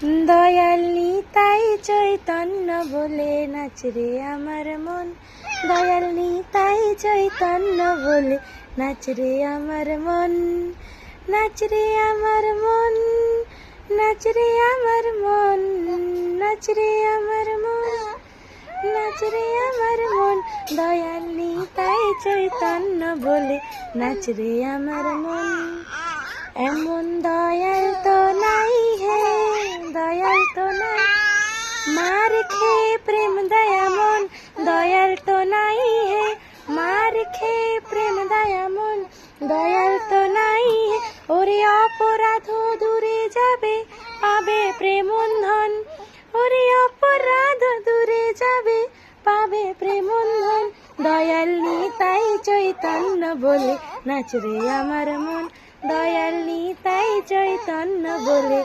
দয়াল নিতাই চৈতন্য বলে নাচ রে আমার মন, দয়াল নিতাই চৈতন্য বলে নাচ রে আমার মন, নাচ রে আমার মন, নাচ রে আমার মন, নাচ রে আমার মন, নাচ রে আমার মন, দয়াল নিতাই চৈতন্য বলে নাচ রে আমার মন। এমন দয়াল তো নাই হে, দয়াল তো নাই, মার খেয়ে প্রেম দয়া মন, দয়াল তো নাই হে, মার খেয়ে প্রেম দয়া মন, দয়াল তো নাই হে। ওরে অপরাধ দূরে যাবে পাবে প্রেমন্ধন, ওরে অপরাধ দূরে যাবে পাবে প্রেমন্ধন, দয়াল নিতাই চৈতন্য বলে নাচ রে আমার মন, দয়াল নিতাই চৈতন্য বলে